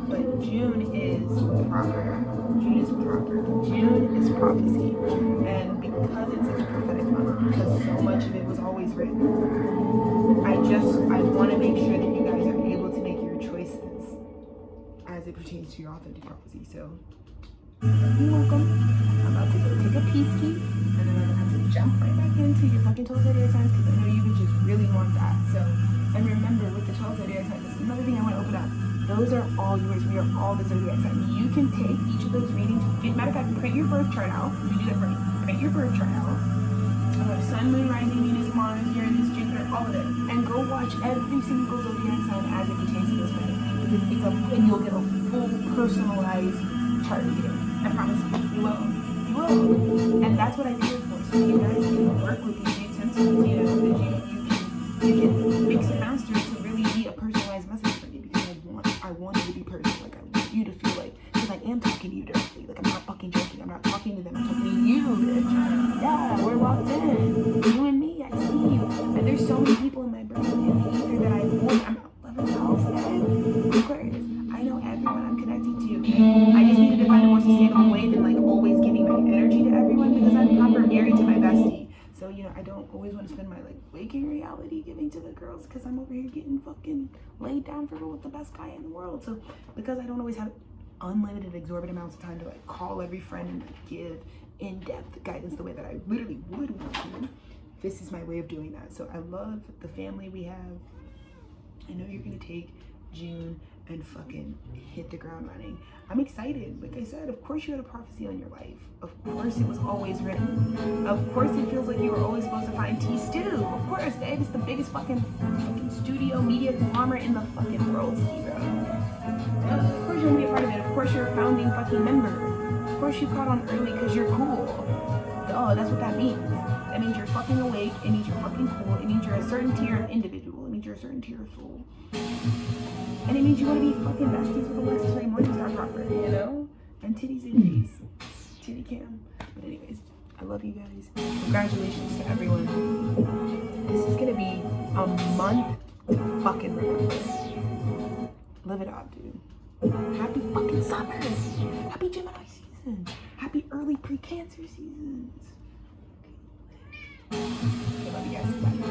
But June is proper. June is proper. June is prophecy. And because it's such a prophetic month, because so much of it was always written, I want to make sure that you guys are able to make your choices as it pertains to your authentic prophecy. So, you're welcome. I'm about to go take a pee ski, and then I'm going to have to jump right back into your fucking 12 zodiac signs because I know you bitches really want that. So, and remember, with the 12 zodiac signs, this is another thing I want to open up. Those are all yours. We are all the zodiac signs. You can take each of those readings. Matter of fact, print your birth chart out. You do that for me. Print your birth chart out. Sun, Moon, Rising, Venus, Mars, Uranus, Jupiter, all of it, and go watch every single zodiac sign as it pertains to this planet, because and you'll get a full personalized chart reading. I promise you will. You will. And that's what I do it for. So you guys can work with these utensils, that you can mix and master to really be a personalized message for you, because I want you to be personal. Like, I want you to feel like, because I am talking to you directly. Like, I'm not fucking joking. I'm not talking to them. I'm talking to you, bitch. Yeah, we're locked in. You and me, I see you. And there's so many people in my brain in the ether that I'm 11 house, man. Aquarius. I know everyone I'm connecting to. And I just needed to find a more sustainable way than like always giving my energy to everyone, because I'm proper married to my bestie. So, I don't always want to spend my like waking reality giving to the girls, because I'm over here getting fucking laid down for real with the best guy in the world. So because I don't always have unlimited exorbitant amounts of time to like call every friend and like, give in-depth guidance the way that I literally would want to, this is my way of doing that. So I love the family we have. I know you're gonna take June and fucking hit the ground running. I'm excited. Like I said, of course you had a prophecy on your life. Of course it was always written. Of course it feels like you were always supposed to find T Stew. Of course, babe, it's the biggest fucking studio media conglomerate in the fucking world, bro. Of course you're gonna be a part of it. Of course you're a founding fucking member. Of course you caught on early because you're cool. Oh, that's what that means. That means you're fucking awake. It means you're fucking cool. It means you're a certain tier of individual. It means you're a certain tier of soul. And it means you want to be fucking besties with a West Flame Morningstar proper, And titties and titties. Titty cam. But anyways, I love you guys. Congratulations to everyone. This is going to be a month to fucking remember. Live it out, dude. Happy fucking summer. Happy Gemini season. Happy early pre-Cancer seasons. Okay, love you guys. Bye.